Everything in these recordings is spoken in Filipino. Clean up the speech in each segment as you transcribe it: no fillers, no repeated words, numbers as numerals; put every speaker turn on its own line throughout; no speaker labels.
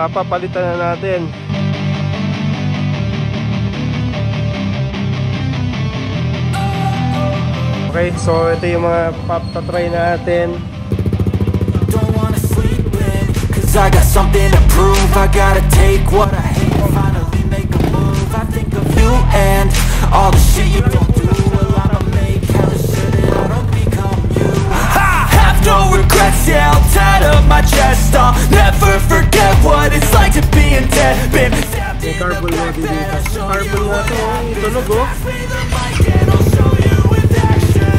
papapalitan na natin. Okay, so ito yung mga papatry natin.
I got something to prove, I gotta take what I hate, finally make a move. I think of you and all the shit you don't do. Well, I'ma make hella sure that I don't become you. I have no regrets, yeah, I'll tie up my chest. I'll never forget what it's like to be in debt. Been stabbed in the back, then I'll show you what happens. Pass me the mic and I'll show you with action.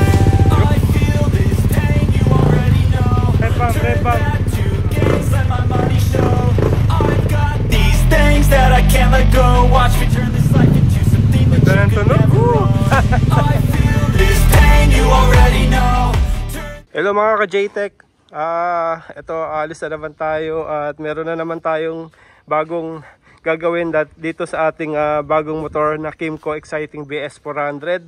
I feel this pain, you already know. Turn that to gains, let my money show. I've got these things that I can't let go. Watch me turn this life into something that you could never own. I feel this pain, you already know.
Hello mga ka-JTech. Ito alis na naman tayo at meron na naman tayong bagong gagawin dito sa ating bagong motor na Kymco Exciting BS400.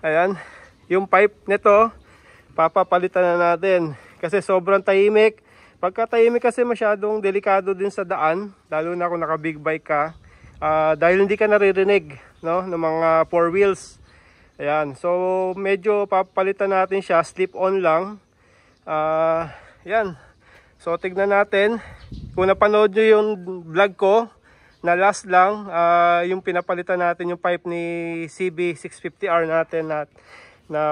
Ayan, yung pipe nito papapalitan na natin kasi sobrang tahimik. Pagka tahimik kasi masyadong delikado din sa daan, lalo na kung naka big bike ka, dahil hindi ka naririnig, no, ng mga four wheels. Ayan, so medyo papalitan natin siya, slip on lang. Yan, so tignan natin. Kung napanood nyo yung vlog ko na last lang, yung pinapalitan natin yung pipe ni CB650R natin na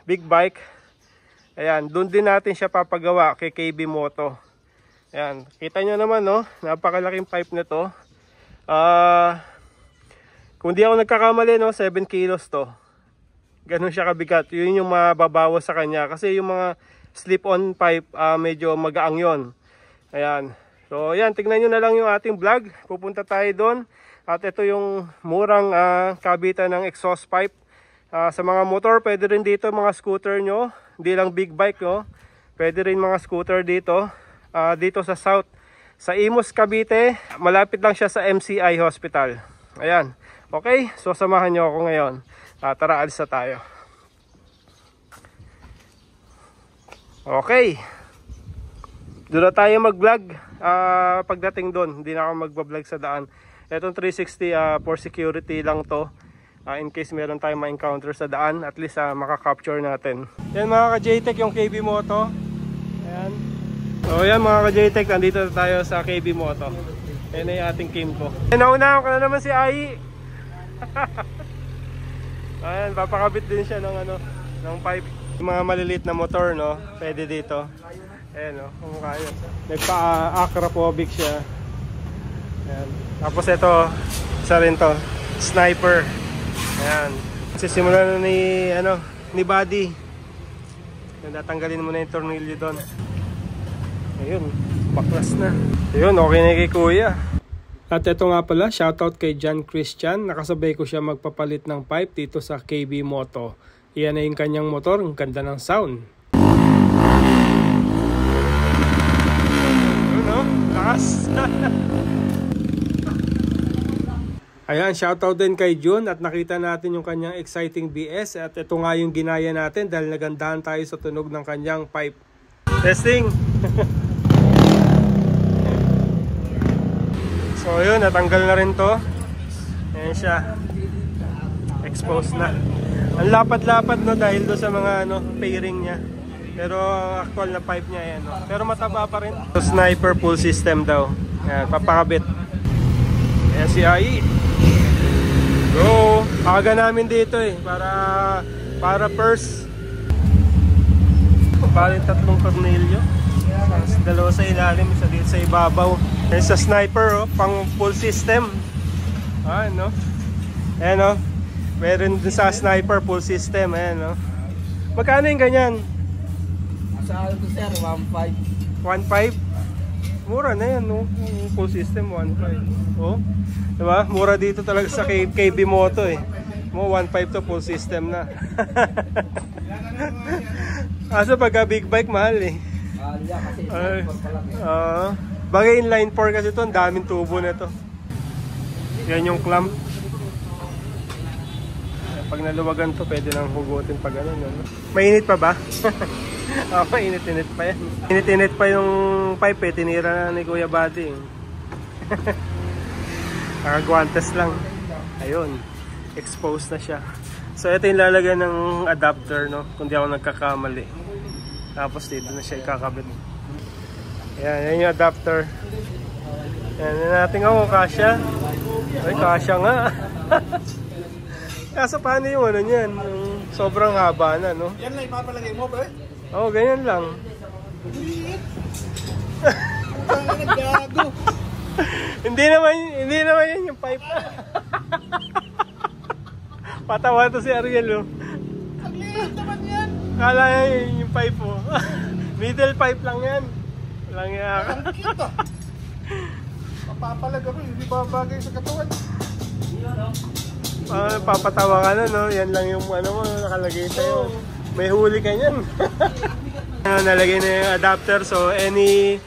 big bike. Ayan, doon din natin siya papagawa kay KB Moto. Ayan, kita nyo naman, no, napakalaking pipe nito. Kung di ako nagkakamali, no, 7 kilos to. Ganun siya kabigat. Yun yung mababawas sa kanya kasi yung mga slip-on pipe medyo magaang yon. Ayan. So ayan, tignan nyo na lang yung ating vlog. Pupunta tayo doon. At ito yung murang kabitan ng exhaust pipe. Sa mga motor, pwede rin dito mga scooter nyo. Hindi lang big bike, no. Pwede rin mga scooter dito. Dito sa South. Sa Imus, Cavite. Malapit lang siya sa MCI Hospital. Ayan. Okay, so samahan nyo ako ngayon. Tara, alis na tayo. Okay. Doon na tayo mag-vlog pagdating doon. Hindi na ako mag-vlog sa daan. Itong 360 for security lang to. In case meron tayong ma-encounter sa daan, at least maka-capture natin. Yan mga ka-JTech, yung KB Moto. Ayan. So yan mga ka-JTech, nandito na tayo sa KB Moto. Yan ay ating Kymco. Naunahan ko na naman si Ai. Ayan, papakabit din siya ng pipe. Yung mga maliliit na motor, no, pwede dito. Ayan, no, kung kaya. Nagpa-acrophobic siya. Ayan. Tapos ito, isa rin to, sniper. Ayan. Sisimulan na ni Buddy. Natanggalin mo na yung tornilyo doon. Ayun, baklas na. Ayun, okay na kay Kuya. At ito nga pala, shoutout kay John Christian. Nakasabay ko siya magpapalit ng pipe dito sa KB Moto. Iyan na yung kanyang motor, ang ganda ng sound. Ano? Lakas! Ayan, shoutout din kay June at nakita natin yung kanyang Exciting BS. At ito nga yung ginaya natin dahil nagandahan tayo sa tunog ng kanyang pipe. Testing! So yun, natanggal na rin to. Ayan siya. Exposed na. Ang lapad-lapad, no, dahil do sa mga fairing niya. Pero actual na pipe niya, ayan, no. Pero mataba pa rin. So, sniper full system daw. Ayan, papakabit. Ayan si AI. Go! Aga namin dito para first. Bali 3 tornilyo. Dalawa sa ilalim, isa dito sa ibabaw. Ayan sa sniper, oh, pang full system. No? Ayan, no? Meron din sa sniper full system. Ayan, no? Magkano yung ganyan?
Sa ano to sir, 1.5.
1.5? Mura na yan, no? Full system, 1.5. Oh, diba? Mura dito talaga sa KB Moto, eh. Mo 1.5 to full system na. Kaso pagka big bike, mahal, eh.
Yeah, kasi inline 4 pa lang.
Bagay inline 4 kasi ito, ang daming tubo na ito. Yan yung clamp. Pag naluwagan to, pwede nang hugutin pag ano. Mainit pa ba? Mainit-init pa yan. Init-init pa yung pipe, tinira na ni Kuya Buddy. Nakagwantes lang. Ayun, exposed na siya. So ito yung lalagyan ng adapter, no, kung di ako nagkakamali. Tapos dito na siya ikakabit. Yan yung adapter. Yan natin ako, kasya. Ay, kasya nga. Kaso paano yung ano niyan? Yung sobrang haba na, no?
Yan lang ipapalagay mo, pre?
Oo, ganyan lang.
Naggago.
Hindi naman yan yung pipe. Patawa to si Ariel, oh.
Ang liit naman yan.
Kala niya yung pipe, oh. Middle pipe lang yan. Walang yaka.
Ang kita. Mapapalag ako, hindi babagay sa katawan.
Papatawa ka na, no? Yan lang yung ano mo, nakalagay sa'yo. May huli ka niyan. Nalagay na yung adapter, so any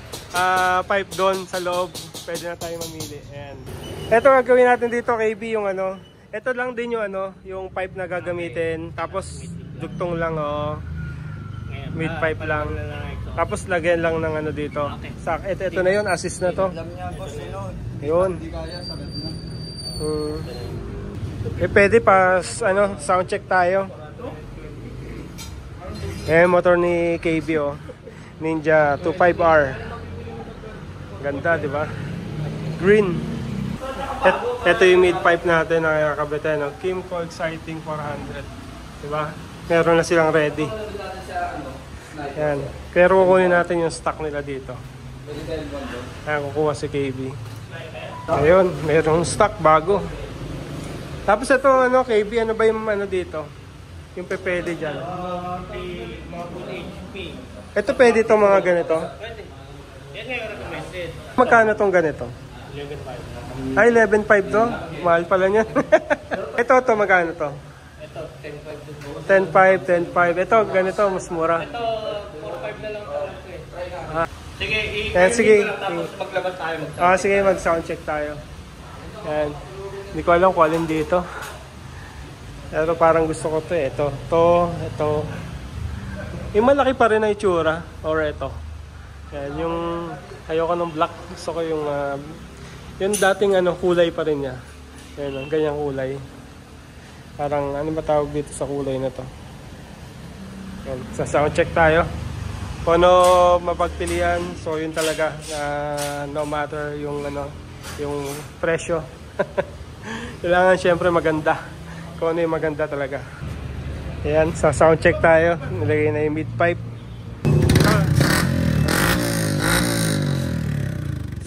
pipe doon sa loob, pwede na tayo mamili. Ayan. Ito gagawin natin dito, KB, yung ano. Ito lang din yung ano, yung pipe na gagamitin. Tapos dugtong lang, oh. Mid pipe lang. Tapos lagyan lang ng ano dito. Ito na yun, assist na to.
Alam niya, boss,
Yun.
hindi kaya, sagat na.
Pwede pa ano, sound check tayo. Motor ni KB, oh. Ninja 25R. Ganda, di ba? Green. Ito yung mid pipe natin na kakabitan, no? Kimco Exciting 400. Di ba? Meron na silang ready. Yan. Pero kukunin natin yung stock nila dito. Ayan, kukuha si KB. Ayun, mayroong stock bago. Tapos ito, ano, KB, ano ba yung ano dito? Yung pwede dyan. Ito pwede itong mga ganito?
Pwede. Yan nga yung recommended.
Magkano itong ganito?
11.5.
Ay, 11.5 to? Mahal pala niya. Ito, magkano to?
Ito,
10.5,
10.5.
10.5. Ito, ganito, mas mura.
Ito, 4.5 na lang tayo. Sige,
Sige.
tapos maglabas tayo.
Sige, mag-sound check tayo. Yan. Hindi ko alam kung alin dito. Pero parang gusto ko to, eh. Ito. Yung malaki pa rin na itsura. Or ito. Yan, yung ayoko ng black. Gusto ko yung dating ano, kulay pa rin niya. Yan, ganyang kulay. Parang ano ba tawag dito sa kulay na to? Yan, sa sound check tayo. Kung ano mapagpilian, so yun talaga. No matter yung ano, yung presyo. Kailangan syempre maganda. Kung ano yung maganda talaga. Ayan, sa sound check tayo. Nilagay na yung mid pipe.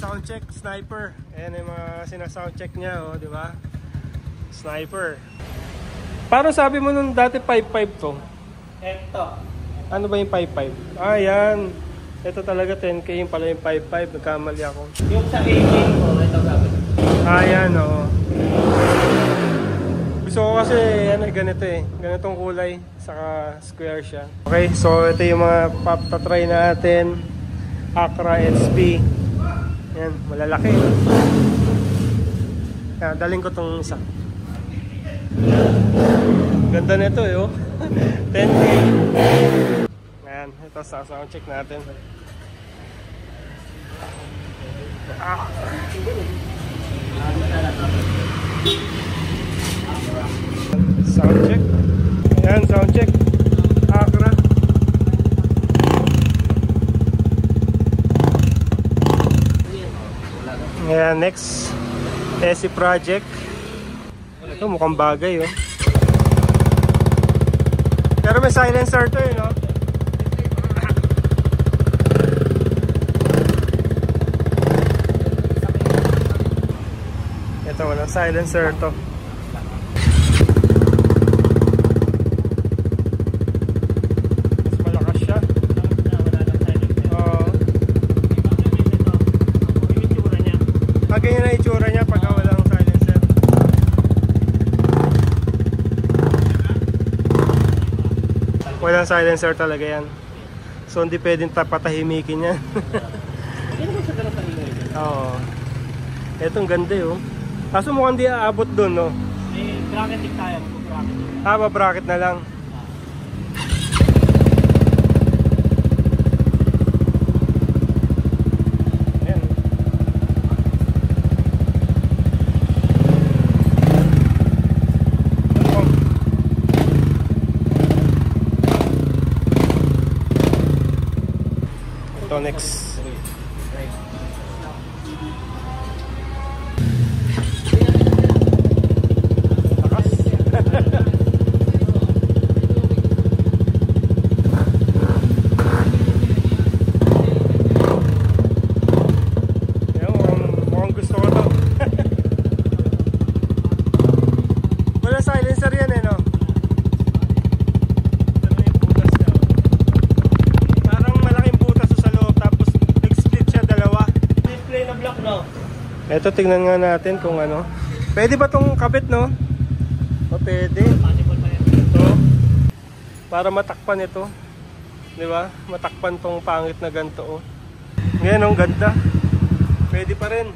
Sound check, sniper. Ayan yung mga sina-sound check niya, oh, di ba? Sniper. Parang sabi mo nung dati 5.5 to.
Ito.
Ano ba yung 5.5? Ayan. Ito talaga 10K yung pala yung 5.5. Nagkamali ako.
Yung sa AK ko, ito gagawin.
Ayan, oo. Gusto ko kasi ano, ganito eh. Ganitong kulay. Saka square siya. Okay, so ito yung mga patatry natin. Acra XP. Ayan, malalaki. Kaya daling ko tong isa. Ganda nito eh, oh. 10K. Ayan, ito sa sound check natin. Sound check. Ayan, sound check. Acra. Ayan, next. SC Project. Ito mukhang bagay, oh. Pero may silencer to, no? Ito, walang silencer to. Mas malakas siya. Oo. Ganyan na itsura niya pag walang silencer. Walang silencer talaga yan. So hindi pwedeng patahimikin yan. Oo. Etong ganda yun. Kaso mukhang di aabot dun, no?
May bracket din tayo.
Bracket na lang. Ayan. Onyx. Ito, tingnan nga natin kung ano. Pwede ba tong kabit, no? O, pwede. Ito. Para matakpan ito. Di ba? Matakpan tong pangit na ganito, oh. Ngayon, ang ganda. Pwede pa rin.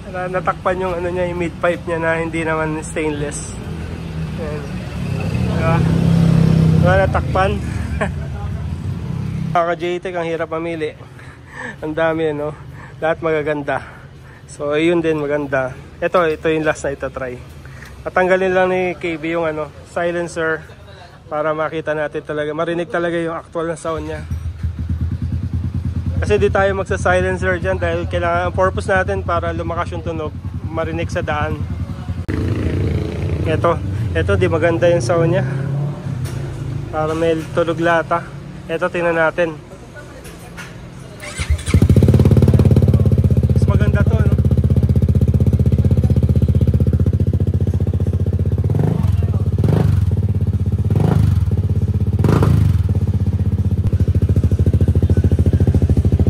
Natakpan yung ano niya, yung mid pipe niya na hindi naman stainless. Ayan. Diba? Diba, natakpan? Kaka-JTech, ang hirap mamili. Ang dami, no? Lahat magaganda. So, yun din maganda. Ito yung last na ito try. Tatanggalin lang ni KB yung ano, silencer para makita natin talaga, marinig talaga yung actual na sound niya. Kasi di tayo magsa-silencer dyan dahil kailangan, ang purpose natin para lumakas yung tunog, marinig sa daan. Ito di maganda yung sound niya. Para may tunog lata. Ito, tingnan natin.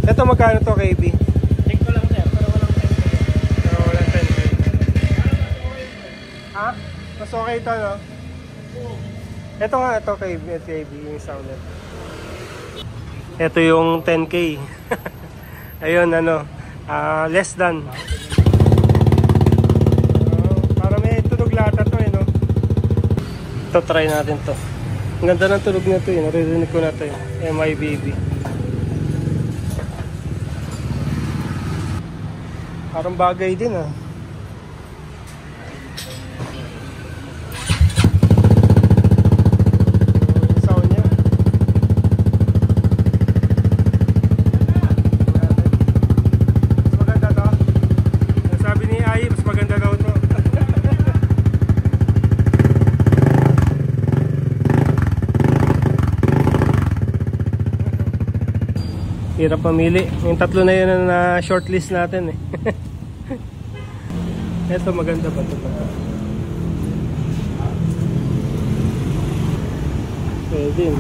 Ito magkano to, KB?
Check ko lang sir, pero walang 10K.
Pero walang 10K. Ha? Mas okay ito, no? Ito nga, ito KB, yung sound nito. Ito yung 10K. Ayun, ano, less than. Para may tunog lata to, no? Ito, try natin to. Ang ganda ng tunog na to, naririnig ko na to, MIBB. Parang bagay din, ah. Yung sound niya. Mas maganda to. Sabi ni Ai, mas maganda daw to. Hirap mamili. Yung tatlo na yun na shortlist natin, eh. Ito maganda ba ito? Pwede.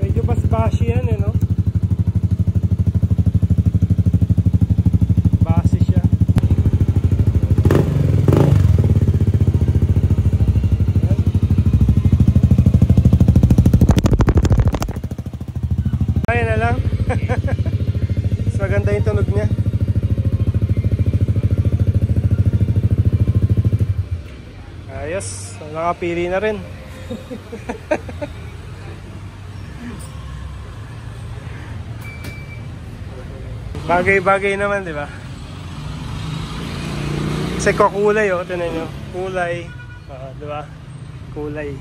Medyo basbashi yan, eh, no? Basi siya. Ayan na lang. Mas maganda yung tunog niya. Ayos, nakapili na rin. Bagay-bagay naman, di ba? Kasi kukulay, oh, tinan nyo. Kulay, di ba? Kulay.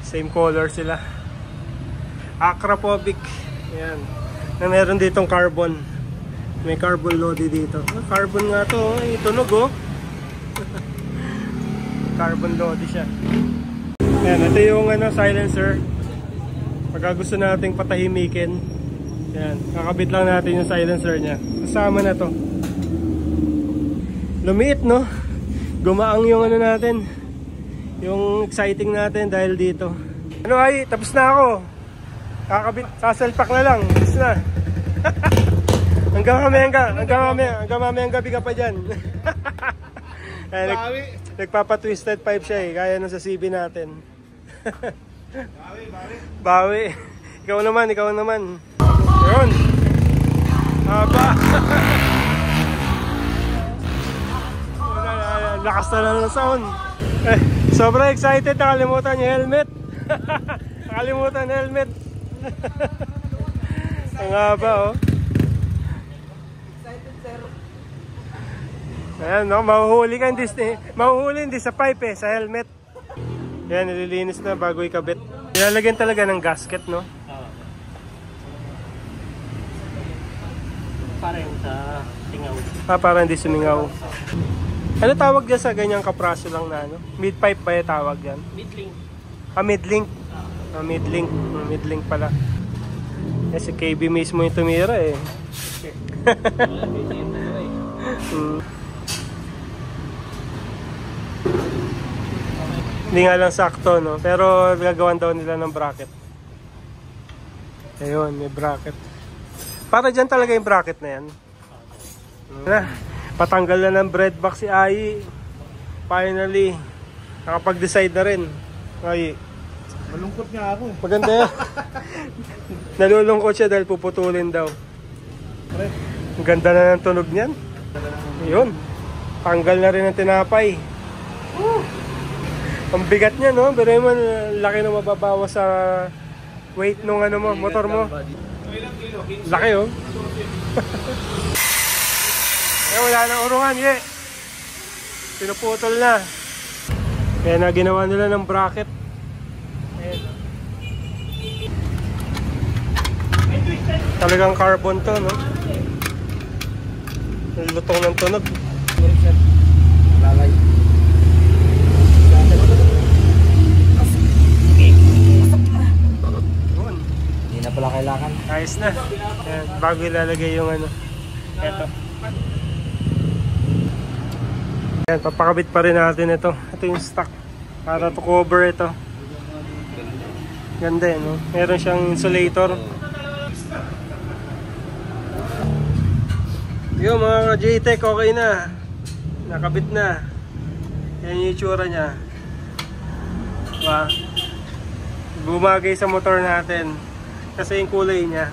Same color sila. Acropovic. Ayan. Na meron ditong carbon. May carbon lodi dito. Carbon nga to, oh. Tunog, oh. Carbon lodi siya. Ayan, ito yung ano, silencer. Pagka gusto nating patahimikin, ayan, kakabit lang natin yung silencer nya. Kasama na to. Lumiit, no? Gumaang yung ano natin, yung exciting natin dahil dito. Ano, ay, tapos na ako. Kakabit, sasalpak na lang. Tapos na. hanggang mamayang gabi ka pa dyan. Nagpapa-twisted pipe siya, eh. Kaya nung sa CB natin. Bawi. Ikaw naman. Yun. Haba. Lakas na lang ng sound. Sobrang excited. Nakalimutan yung helmet. Ang haba, oh.
Excited, sir.
Ayan, no? Mahuhuli hindi sa pipe sa helmet. Ayan, nililinis na bago ikabit. Nilalagyan talaga ng gasket, no?
Para yung sa tingaw.
Para hindi sumingaw. Ano tawag dyan sa ganyang kapraso lang na ano? Mid-pipe ba yung tawag dyan?
Mid-link.
Mid-link. Mid-link. Mid-link pala. Si KB mismo yung tumira eh. Hindi nga lang sakto, no? Pero gagawan daw nila ng bracket. Ayun, may bracket. Para dyan talaga yung bracket na yan. Patanggal na ng bread box si Ai. Finally, nakapag-decide na rin. Ai.
Malungkot nga ako.
Maganda yan. Nalulungkot siya dahil puputulin daw. Ang ganda na ng tunog niyan. Ayun. Tanggal na rin ang tinapay. Ang bigat niya, no? Pero yung laki na mababawa sa weight nung ano mo, motor mo. Laki, oh. Wala na urungan, pinuputol na. Kaya na ginawa nila ng bracket. Ayan. Talagang carbon to, no? Lutong ng tunog.
Lalay. Hindi na pala kailangan.
Ayos na. Ayan, bago ilalagay yung ano. Ito. Ayan, papakabit pa rin natin ito. Ito yung stock. Para to cover ito. Ganda eh, no? Meron siyang insulator. Yung mga J-Tech, okay na. Nakabit na. Yan yung itsura niya. Diba? Bumagay sa motor natin. Kasi yung kulay niya.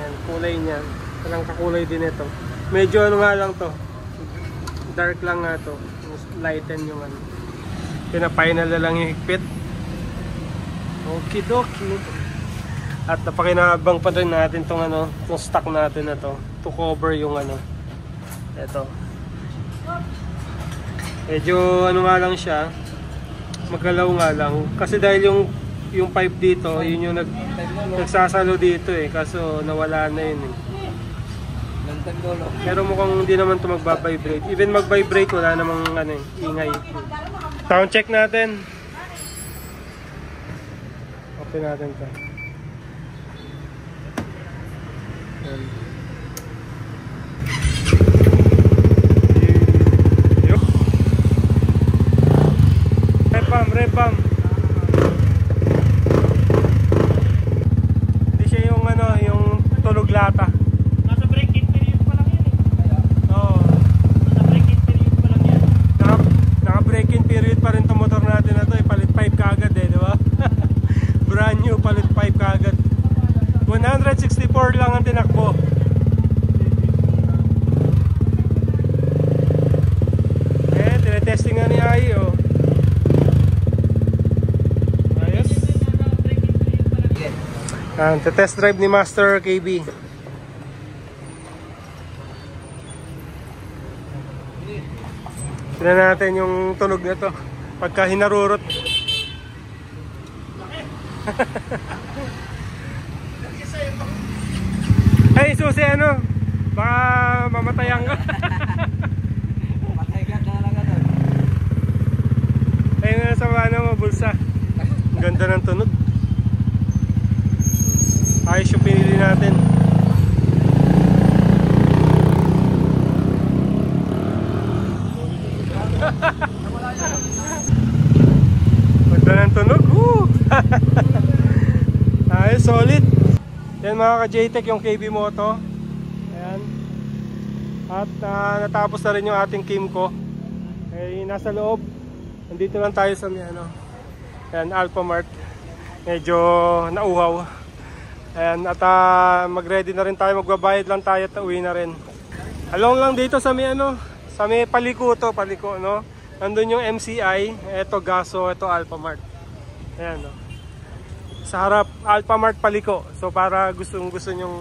Yan, kulay niya. Walang kakulay din ito. Medyo ano nga lang to. Dark lang nga to. Lighten yung ano. Pinapinal na lang yung higpit. Okidoki. At napakinabang pa rin natin tong ano, tong stock natin na to. To cover yung ano. Ito. Medyo ano nga lang siya. Magalaw nga lang. Kasi dahil yung pipe dito, yun yung nagsasalo dito eh. Kaso nawala na yun eh. Pero mukhang hindi naman ito magbabibrate. Even magvibrate, wala namang ano, ingay. Sound check natin. Open natin ito. Rebam. Hindi siya yung ano, yung tunog lata.
Nasa break-in period pa lang yan eh.
Oo.
Nasa break-in period pa lang yan.
Naka-break-in period pa rin itong motor natin na ito. Palit pipe kaagad eh, di ba? Brand new, palit pipe kaagad. 164 lang ang tinakbo. Eh, tinetesting nga ni Ai, oh. Test drive ni Master KB. Tignan natin yung tunog na to pagka hinarurot. Ay, susi ano? Baka mamatayan ka.
Patay ka na lang ano.
Ayun na sa ano, bulsa. Ang ganda ng tunog. Ayos yung pinili natin. Ganda ng tunog. Ayos, solid. Yan mga ka-J-Tech yung KB Moto. Ayan. At natapos na rin yung ating Kimco. Eh, nasa loob. Nandito lang tayo sa ano. Ayan, Alphamart. Medyo nauhaw. Ayan, at mag-ready na rin tayo, magbabayad lang tayo at uwi na rin. Along lang dito sa may ano, sa may paliko to, paliko no. Nandun yung MCI, eto Gaso, eto Alphamart. Ayan no. Sa harap Alphamart paliko. So para gusto nyong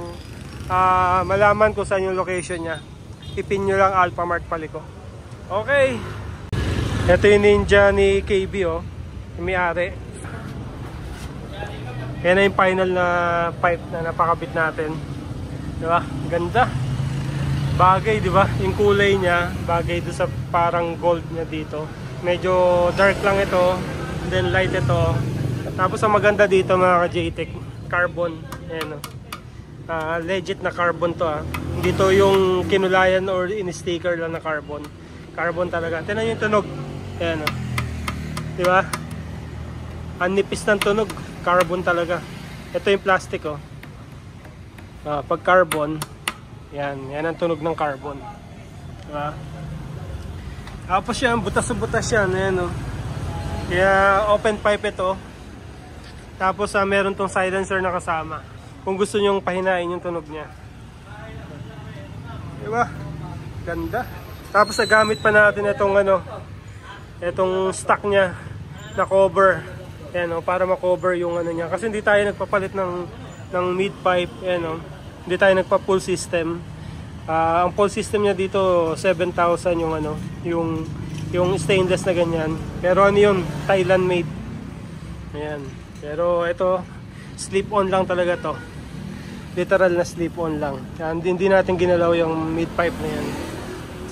malaman kung saan yung location niya, ipin nyo lang Alphamart paliko. Okay. Ito yung Ninja ni KB, oh. Yung may-ari. Yan na yung final na pipe na napakabit natin. Diba? Ganda. Bagay, diba? Yung kulay niya, bagay doon sa parang gold niya dito. Medyo dark lang ito. Then light ito. Tapos ang maganda dito mga ka-JTech, carbon. Ayan, oh. Legit na carbon to, ah. Hindi to yung kinulayan or in-sticker lang na carbon. Carbon talaga. Tingnan yung tunog. Ayan, oh. Diba? Ang nipis ng tunog. Carbon talaga. Ito yung plastic, oh. Pag carbon, yan ang tunog ng carbon. Diba? Tapos yan, butas-butas yan. Ayan, oh. Kaya open pipe ito. Tapos meron tong silencer na kasama. Kung gusto nyong pahinain yung tunog niya. Diba? Ganda. Tapos nagamit pa natin itong itong stock niya na cover. Ayan, oh, para ma-cover yung niya. Kasi hindi tayo nagpapalit ng mid pipe. Ayan, oh. Hindi tayo nagpa-pull system. Ang pull system niya dito 7,000 yung stainless na ganyan. Pero ano yun, Thailand made. Ayan. Pero ito, slip on lang talaga to. Literal na slip on lang. Yan, hindi natin ginalaw yung mid pipe na yan.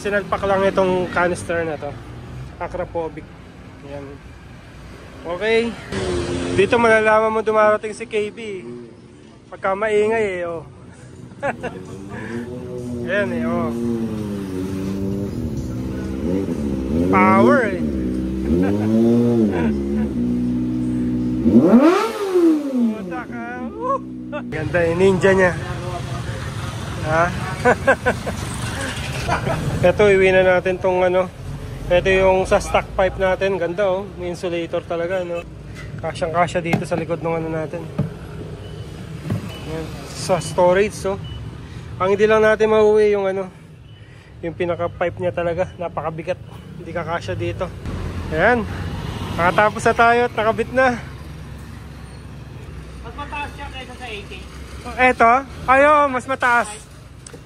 Sinalpak lang itong canister na to. Acropovic. Ayan. Okay. Dito malalaman mo dumarating si KB. Pagka maingay, eh, oh. Ayan, eh, oh. Power, eh. Ganda yung Ninja niya. Ha? Ito, iwi na natin tong ito yung sa stock pipe natin. Ganda, oh. May insulator talaga, no? Kasyang-kasya dito sa likod ng natin. Ayan. Sa storage, oh. Ang hindi lang natin mauwi yung yung pinaka pipe niya talaga. Napakabigat. Hindi kakasya dito. Ayan. Nakatapos na tayo at nakabit na.
Mas mataas siya kaysa sa AK.
Eto, ayo, mas mataas.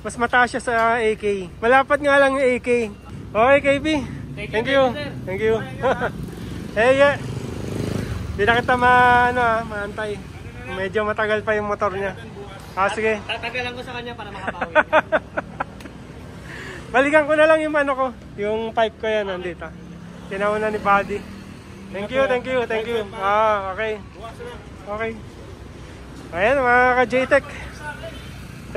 Mas mataas siya sa AK. Malapad nga lang yung AK. Okay, KB. Thank you. Thank you. Hey, yeah. Hindi na kita maantay. Medyo matagal pa yung motor niya. Sige.
Tatagalan ko sa kanya para makapawi.
Balikan ko na lang yung yung pipe ko yan nandito. Tinauna ni Buddy. Thank you. Okay. Okay. Ayan mga ka-JTech.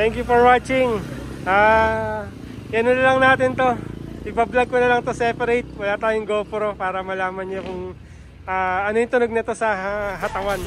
Thank you for watching. Yan na lang natin to. Ipa-vlog ko na lang to separate. Wala tayong GoPro para malaman niyo kung ano yung tunog nito sa hatawan.